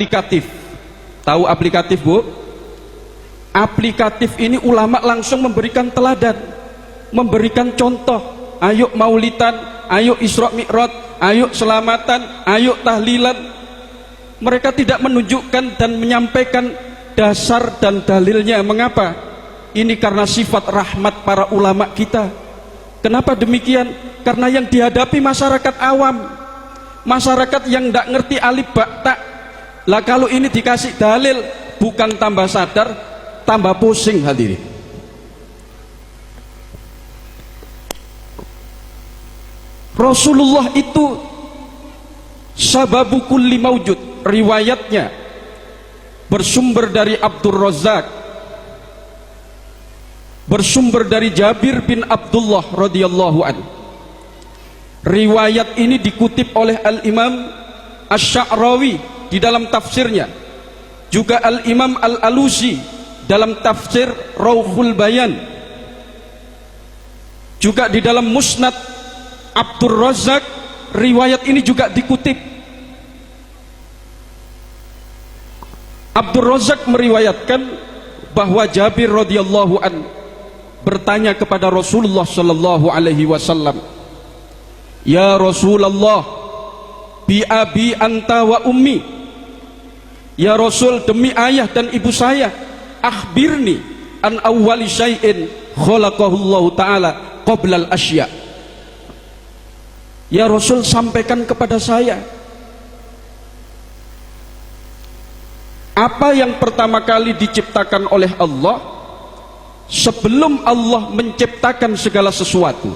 aplikatif. Tahu aplikatif, Bu? Aplikatif ini ulama langsung memberikan teladan, memberikan contoh. Ayo maulidan, ayo Isra Mi'raj, ayo selamatan, ayo tahlilan. Mereka tidak menunjukkan dan menyampaikan dasar dan dalilnya. Mengapa? Ini karena sifat rahmat para ulama kita. Kenapa demikian? Karena yang dihadapi masyarakat awam, masyarakat yang tidak ngerti alif ba ta. Lah kalau ini dikasih dalil, bukan tambah sadar, tambah pusing hadirin. Rasulullah itu sababu kulli maujud. Riwayatnya bersumber dari Abdur Razzaq, bersumber dari Jabir bin Abdullah radhiyallahu anhu. Riwayat ini dikutip oleh Al-Imam Asy-Sya'rawi di dalam tafsirnya, juga Al-Imam Al-Alusi dalam tafsir Rauhul Bayan, juga di dalam Musnad Abdur Razzaq. Riwayat ini juga dikutip. Abdur Razzaq meriwayatkan bahwa Jabir radhiyallahu an bertanya kepada Rasulullah sallallahu alaihi wasallam, "Ya Rasulullah, bi abi anta wa ummi." Ya Rasul, demi ayah dan ibu saya, akhbirni an awwali syai'in khalaqahullahu ta'ala qabla al-asya. Ya Rasul, sampaikan kepada saya, apa yang pertama kali diciptakan oleh Allah sebelum Allah menciptakan segala sesuatu?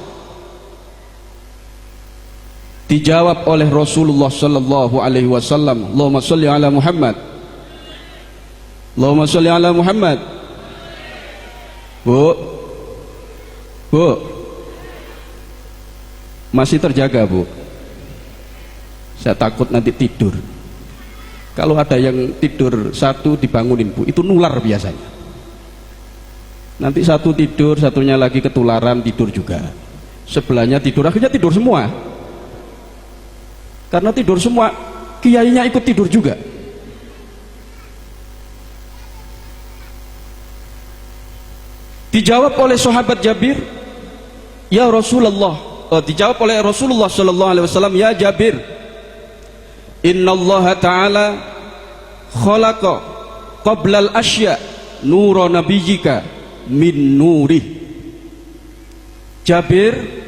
Dijawab oleh Rasulullah sallallahu alaihi wasallam, Allahumma shalli ala Muhammad, Allahumma shalli ala Muhammad. Bu, masih terjaga, Bu? Saya takut nanti tidur. Kalau ada yang tidur satu dibangunin, Bu, itu nular biasanya. Nanti satu tidur, satunya lagi ketularan tidur juga. Sebelahnya tidur, akhirnya tidur semua. Karena tidur semua, kiainya ikut tidur juga. Dijawab oleh sahabat Jabir, "Ya Rasulullah," dijawab oleh Rasulullah sallallahu alaihi wasallam, "Ya Jabir, innallaha ta'ala khalaqa qabla al-asya nura nabiyyika min nurih." Jabir,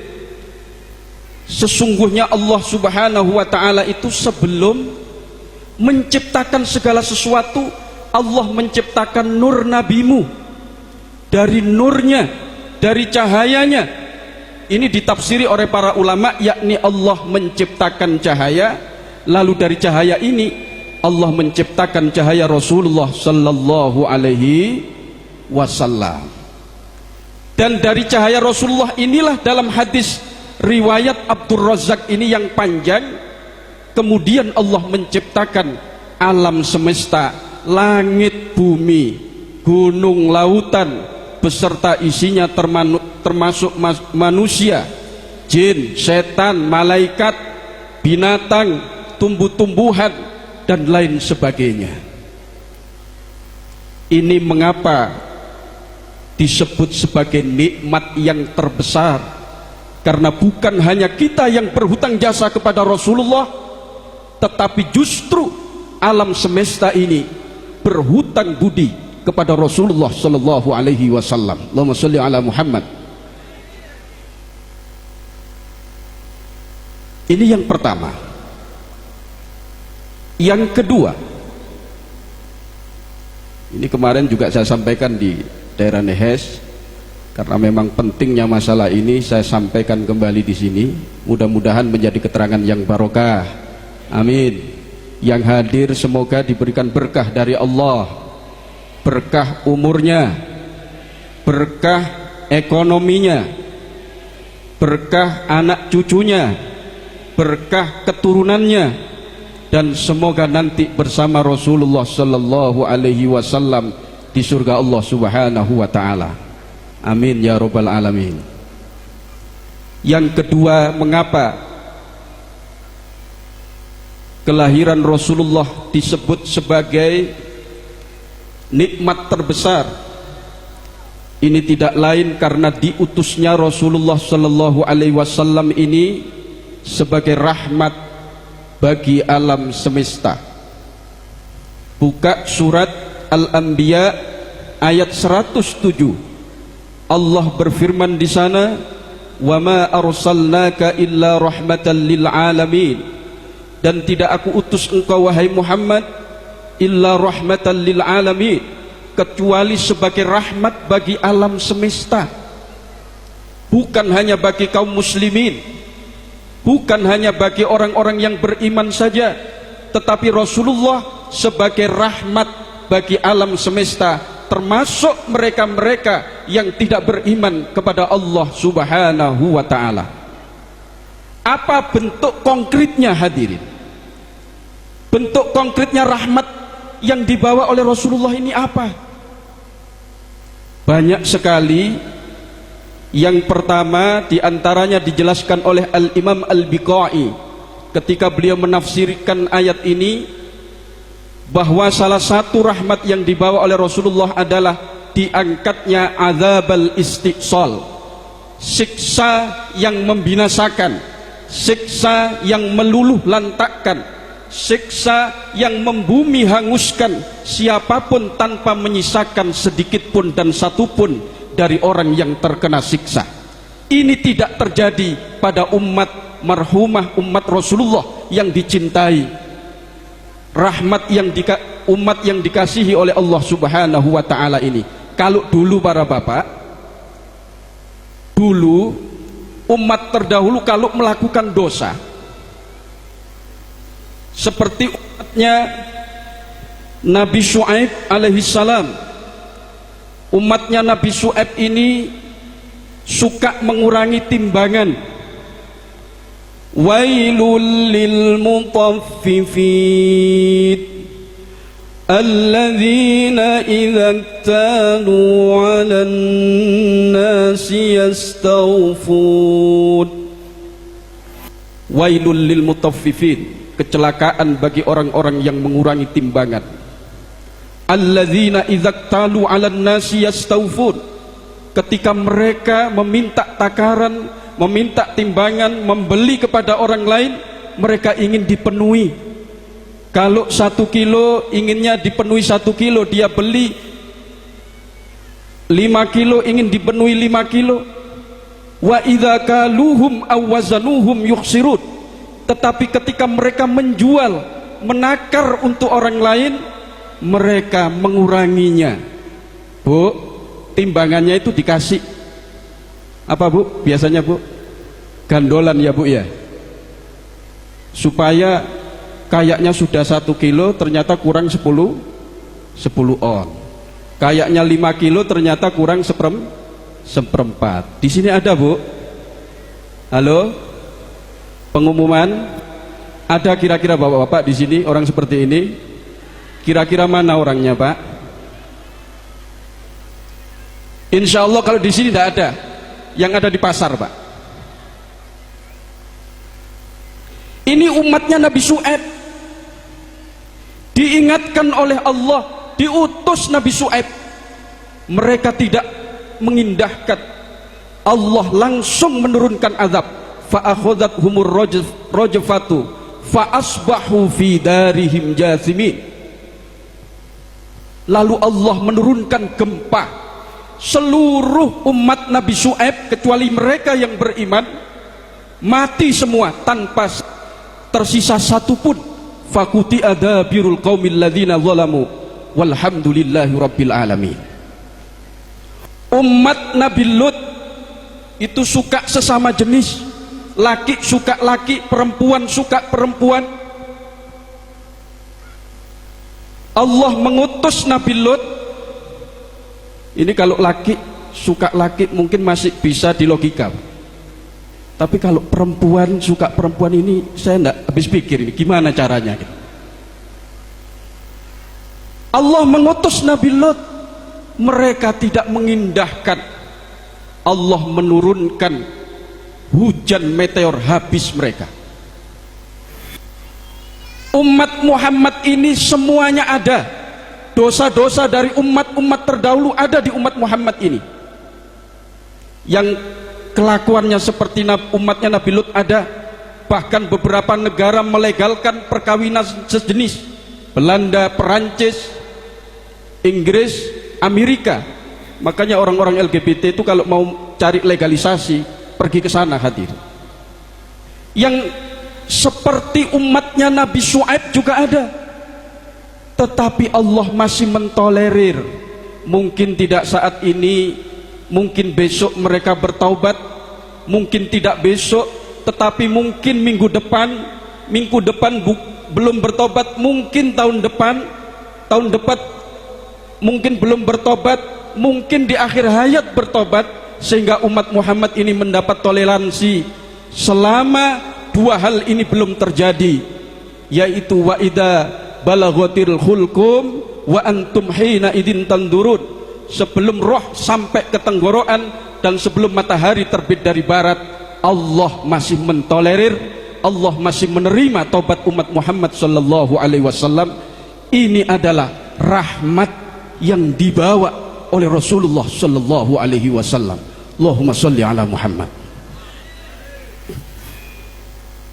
sesungguhnya Allah subhanahu wa ta'ala itu sebelum menciptakan segala sesuatu, Allah menciptakan nur nabimu. Dari nurnya, dari cahayanya. Ini ditafsiri oleh para ulama, yakni Allah menciptakan cahaya, lalu dari cahaya ini Allah menciptakan cahaya Rasulullah sallallahu alaihi wasallam. Dan dari cahaya Rasulullah inilah dalam hadis riwayat Abdur Razzaq ini yang panjang, kemudian Allah menciptakan alam semesta, langit, bumi, gunung, lautan beserta isinya, termasuk manusia, jin, setan, malaikat, binatang, tumbuh-tumbuhan dan lain sebagainya. Ini mengapa disebut sebagai nikmat yang terbesar, karena bukan hanya kita yang berhutang jasa kepada Rasulullah, tetapi justru alam semesta ini berhutang budi kepada Rasulullah sallallahu alaihi wasallam. Allahumma shalli ala Muhammad. Ini yang pertama. Yang kedua, ini kemarin juga saya sampaikan di daerah Nehes, karena memang pentingnya masalah ini, saya sampaikan kembali di sini. Mudah-mudahan menjadi keterangan yang barokah. Amin. Yang hadir semoga diberikan berkah dari Allah, berkah umurnya, berkah ekonominya, berkah anak cucunya, berkah keturunannya, dan semoga nanti bersama Rasulullah sallallahu alaihi wasallam di surga Allah subhanahu wa ta'ala. Amin ya rabbal alamin. Yang kedua, mengapa kelahiran Rasulullah disebut sebagai nikmat terbesar. Ini tidak lain karena diutusnya Rasulullah Sallallahu Alaihi Wasallam ini sebagai rahmat bagi alam semesta. Buka surat Al-Anbiya ayat 107. Allah berfirman di sana, "Wa ma arsalnaka illa rahmatan lil alamin." Dan tidak aku utus engkau wahai Muhammad illa rahmatan lil alamin, kecuali sebagai rahmat bagi alam semesta. Bukan hanya bagi kaum muslimin, bukan hanya bagi orang-orang yang beriman saja, tetapi Rasulullah sebagai rahmat bagi alam semesta, termasuk mereka-mereka yang tidak beriman kepada Allah Subhanahu wa ta'ala. Apa bentuk konkretnya hadirin? Bentuk konkretnya rahmat yang dibawa oleh Rasulullah ini apa? Banyak sekali. Yang pertama diantaranya dijelaskan oleh Al-Imam Al-Biqai ketika beliau menafsirkan ayat ini, bahwa salah satu rahmat yang dibawa oleh Rasulullah adalah diangkatnya azabal istisal, siksa yang membinasakan, siksa yang meluluh lantakkan, siksa yang membumi hanguskan siapapun tanpa menyisakan sedikit pun dan satu pun dari orang yang terkena siksa. Ini tidak terjadi pada umat marhumah, umat Rasulullah yang dicintai, rahmat yang umat yang dikasihi oleh Allah Subhanahu wa ta'ala ini. Kalau dulu para bapak, dulu umat terdahulu kalau melakukan dosa, seperti umatnya Nabi Syuaib alaihissalam, umatnya Nabi Syuaib ini suka mengurangi timbangan. Wailul lil mutaffifin alladzina idza iktalu 'alan nasi yastawfun. Wailul lil mutaffifin, kecelakaan bagi orang-orang yang mengurangi timbangan. Alladzina idza iktalu 'alan nasi yastawfun, ketika mereka meminta takaran, meminta timbangan, membeli kepada orang lain, mereka ingin dipenuhi. Kalau 1 kilo inginnya dipenuhi 1 kilo, dia beli 5 kilo ingin dipenuhi 5 kilo. Wa idza kaluhum aw wazanuhum yukhsirun, tetapi ketika mereka menjual, menakar untuk orang lain, mereka menguranginya. Bu, timbangannya itu dikasih apa bu? Biasanya bu, gandolan ya bu ya, supaya kayaknya sudah 1 kilo ternyata kurang 10 on. Kayaknya 5 kilo ternyata kurang seperempat. Di sini ada bu? Halo? Pengumuman? Ada kira-kira bapak-bapak di sini orang seperti ini? Kira-kira mana orangnya pak? Insya Allah kalau di sini tidak ada. Yang ada di pasar pak. Ini umatnya Nabi Syuaib, diingatkan oleh Allah, diutus Nabi Syuaib, mereka tidak mengindahkan. Allah langsung menurunkan azab, fa akhadhathumur rajfatu fa asbahu fi darihim jathimin. Lalu Allah menurunkan gempa. Seluruh umat Nabi Syuaib kecuali mereka yang beriman mati semua tanpa tersisa satu pun. Fakuti adabirul qaumil ladzina zalamu walhamdulillahi rabbil alamin. Umat Nabi Lut itu suka sesama jenis, laki suka laki, perempuan suka perempuan. Allah mengutus Nabi Lut. Ini kalau laki suka laki mungkin masih bisa dilogika, tapi kalau perempuan suka perempuan ini saya enggak habis pikir ini gimana caranya. Allah mengutus Nabi Lut, mereka tidak mengindahkan. Allah menurunkan hujan meteor habis mereka. Umat Muhammad ini semuanya ada. Dosa-dosa dari umat-umat terdahulu ada di umat Muhammad ini. Yang kelakuannya seperti umatnya Nabi Lut ada. Bahkan beberapa negara melegalkan perkawinan sejenis. Belanda, Perancis, Inggris, Amerika. Makanya orang-orang LGBT itu kalau mau cari legalisasi pergi ke sana hadir. Yang seperti umatnya Nabi Syuaib juga ada, tetapi Allah masih mentolerir. Mungkin tidak saat ini, mungkin besok mereka bertaubat, mungkin tidak besok, tetapi mungkin minggu depan belum bertobat, mungkin tahun depan mungkin belum bertobat, mungkin di akhir hayat bertobat, sehingga umat Muhammad ini mendapat toleransi selama dua hal ini belum terjadi, yaitu wa idza balaghatil hulqum wa antum hina idin tandurun, sebelum roh sampai ke tenggorokan dan sebelum matahari terbit dari barat, Allah masih mentolerir, Allah masih menerima taubat umat Muhammad sallallahu alaihi wasallam. Ini adalah rahmat yang dibawa oleh Rasulullah sallallahu alaihi wasallam. Allahumma shalli ala Muhammad.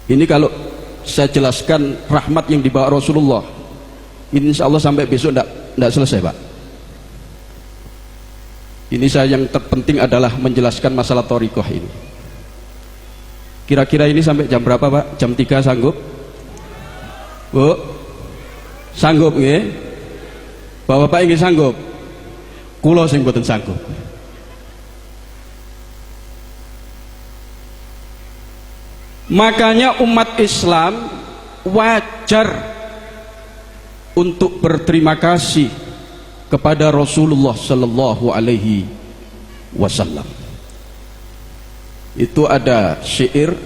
Ini kalau saya jelaskan rahmat yang dibawa Rasulullah, ini insya Allah sampai besok tidak selesai, Pak. Ini saya yang terpenting adalah menjelaskan masalah thariqah ini. Kira-kira ini sampai jam berapa, Pak? Jam 3 sanggup? Bu? Sanggup nggih? Bapak-bapak ini sanggup? Kula sing mboten sanggup. Makanya umat Islam wajar untuk berterima kasih kepada Rasulullah sallallahu alaihi wasallam. Itu ada syair,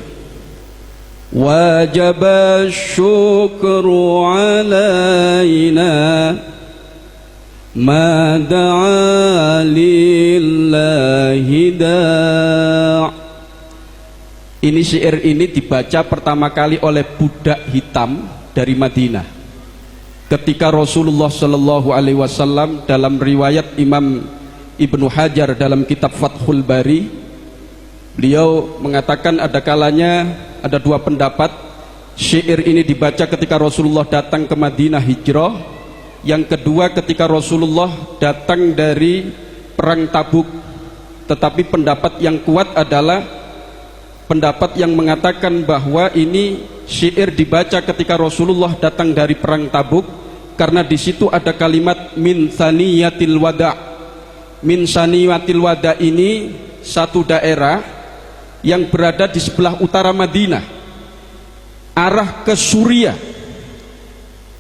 wajib syukru alaina ma da'a lillahi da'. Ini syair ini dibaca pertama kali oleh budak hitam dari Madinah ketika Rasulullah Shallallahu Alaihi Wasallam, dalam riwayat Imam Ibnu Hajar dalam kitab Fathul Bari, beliau mengatakan ada kalanya ada dua pendapat. Syair ini dibaca ketika Rasulullah datang ke Madinah hijrah, yang kedua ketika Rasulullah datang dari perang Tabuk. Tetapi pendapat yang kuat adalah pendapat yang mengatakan bahwa ini syair dibaca ketika Rasulullah datang dari perang Tabuk, karena di situ ada kalimat min saniyatil wada'. Min saniyatil wada' ini satu daerah yang berada di sebelah utara Madinah, arah ke Suriah.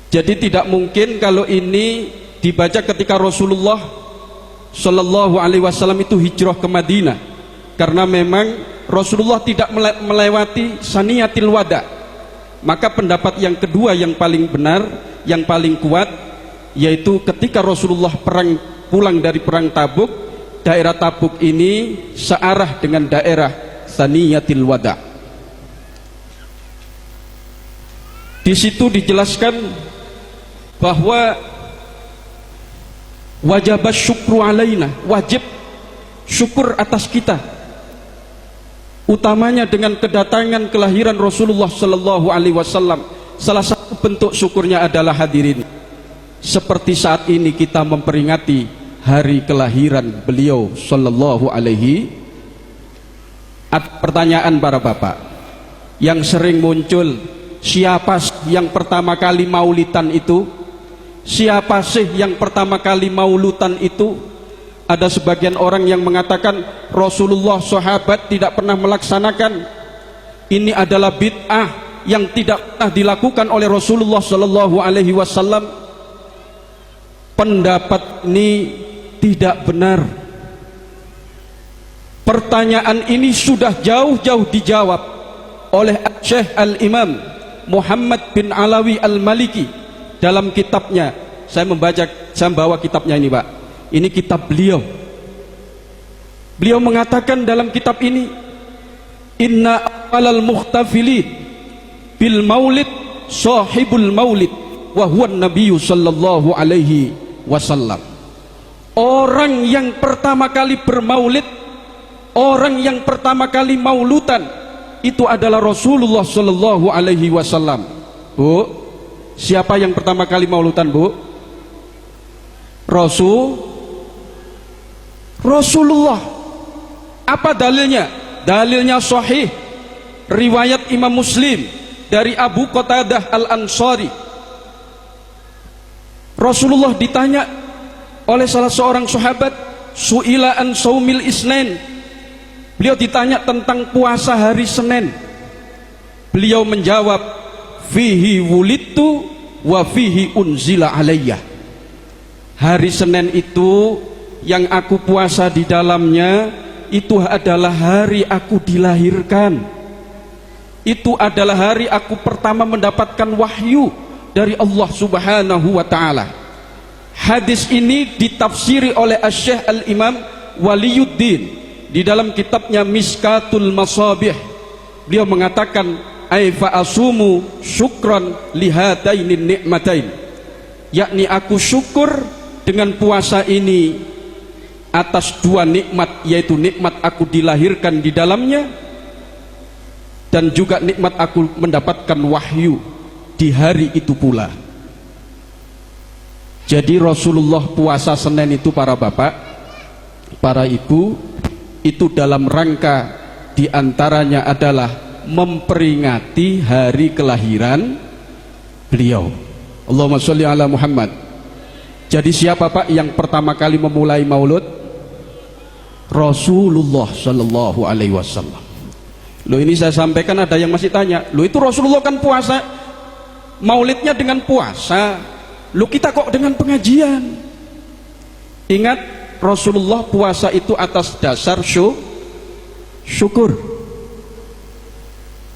Jadi tidak mungkin kalau ini dibaca ketika Rasulullah Shallallahu Alaihi Wasallam itu hijrah ke Madinah, karena memang Rasulullah tidak melewati saniyatil wada. Maka pendapat yang kedua yang paling benar, yang paling kuat, yaitu ketika Rasulullah pulang dari perang Tabuk, daerah Tabuk ini searah dengan daerah saniyatil wada. Di situ dijelaskan bahwa wajib syukru alaina, wajib syukur atas kita, utamanya dengan kedatangan kelahiran Rasulullah Sallallahu Alaihi Wasallam. Salah satu bentuk syukurnya adalah hadirin, seperti saat ini kita memperingati hari kelahiran beliau Sallallahu Alaihi. Pertanyaan para bapak yang sering muncul, siapa yang pertama kali maulidan itu? Siapa sih yang pertama kali maulutan itu? Ada sebagian orang yang mengatakan Rasulullah, sahabat tidak pernah melaksanakan. Ini adalah bid'ah yang tidak pernah dilakukan oleh Rasulullah Sallallahu Alaihi Wasallam. Pendapat ini tidak benar. Pertanyaan ini sudah jauh-jauh dijawab oleh Syekh Al-Imam Muhammad bin Alawi Al-Maliki dalam kitabnya. Saya membawa kitabnya ini, Pak. Ini kitab beliau. Beliau mengatakan dalam kitab ini, inna awalal muhtafilin bil maulid sahibul maulid wa huwa nabiyyu sallallahu alaihi wasallam. Orang yang pertama kali bermaulid, orang yang pertama kali maulutan itu adalah Rasulullah sallallahu alaihi wasallam. Bu, siapa yang pertama kali maulutan, Bu? Rasulullah. Apa dalilnya? Dalilnya sahih, riwayat Imam Muslim dari Abu Qatadah Al-Ansari. Rasulullah ditanya oleh salah seorang sahabat, su'ila an saumil isnin. Beliau ditanya tentang puasa hari Senin. Beliau menjawab, fihi wulidtu wa fihi unzila alayya. Hari Senin itu yang aku puasa di dalamnya itu adalah hari aku dilahirkan. Itu adalah hari aku pertama mendapatkan wahyu dari Allah Subhanahu wa ta'ala. Hadis ini ditafsiri oleh Asy-Syaikh Al-Imam Waliyuddin di dalam kitabnya Miskatul Masabih. Beliau mengatakan, ai fa asumu syukran lihadainin ni'matain, yakni aku syukur dengan puasa ini atas dua nikmat, yaitu nikmat aku dilahirkan di dalamnya dan juga nikmat aku mendapatkan wahyu di hari itu pula. Jadi Rasulullah puasa Senin itu, para bapak, para ibu, itu dalam rangka diantaranya adalah memperingati hari kelahiran beliau. Allahumma sholli ala Muhammad. Jadi siapa Pak yang pertama kali memulai maulud? Rasulullah sallallahu alaihi wasallam. Loh, ini saya sampaikan, ada yang masih tanya, loh itu Rasulullah kan puasa, maulidnya dengan puasa, loh kita kok dengan pengajian? Ingat, Rasulullah puasa itu atas dasar syukur.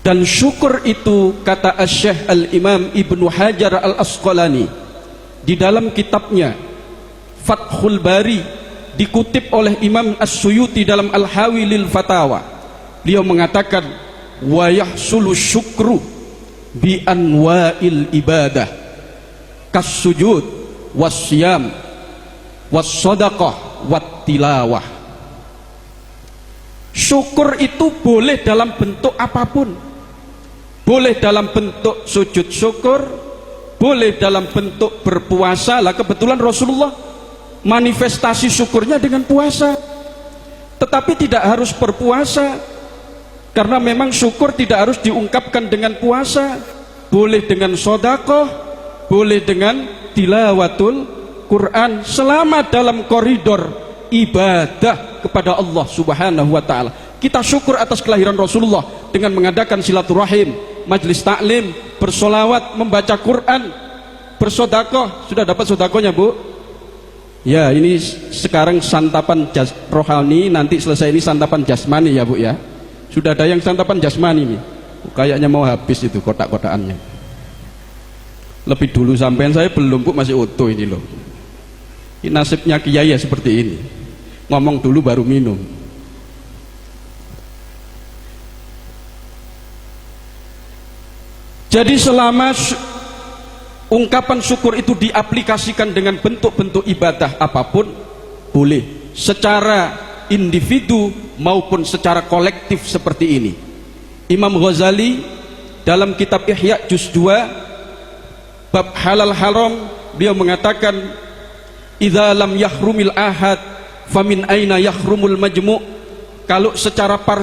Dan syukur itu, kata Asy-Syaikh Al-Imam Ibnu Hajar Al-Asqalani di dalam kitabnya Fathul Bari, dikutip oleh Imam As-Suyuti dalam Al-Hawi lil Fatawa. Beliau mengatakan, wa yahsulu syukru bi anwa'il ibadah kas-sujud was-siyam was-shadaqah wat-tilawah. Syukur itu boleh dalam bentuk apapun. Boleh dalam bentuk sujud syukur, boleh dalam bentuk berpuasa. Lah kebetulan Rasulullah manifestasi syukurnya dengan puasa. Tetapi tidak harus berpuasa, karena memang syukur tidak harus diungkapkan dengan puasa. Boleh dengan sedekah, boleh dengan tilawatul Quran, selama dalam koridor ibadah kepada Allah Subhanahu wa ta'ala. Kita syukur atas kelahiran Rasulullah dengan mengadakan silaturahim, majlis taklim, bersolawat, membaca Quran, bersedekah. Sudah dapat sedekahnya, Bu? Ya, ini sekarang santapan rohani, nanti selesai ini santapan jasmani ya, Bu ya. Sudah ada yang santapan jasmani nih. Kayaknya mau habis itu kotak-kotakannya. Lebih dulu sampean, saya belum, Bu, masih utuh ini loh. Ini nasibnya kiai ya seperti ini. Ngomong dulu baru minum. Jadi selama ungkapan syukur itu diaplikasikan dengan bentuk-bentuk ibadah apapun, boleh secara individu maupun secara kolektif seperti ini. Imam Ghazali dalam kitab Ihya juz 2 bab halal haram, beliau mengatakan, idza lam yahrumil ahad famin aina yahrumul majmu'. Kalau secara parsial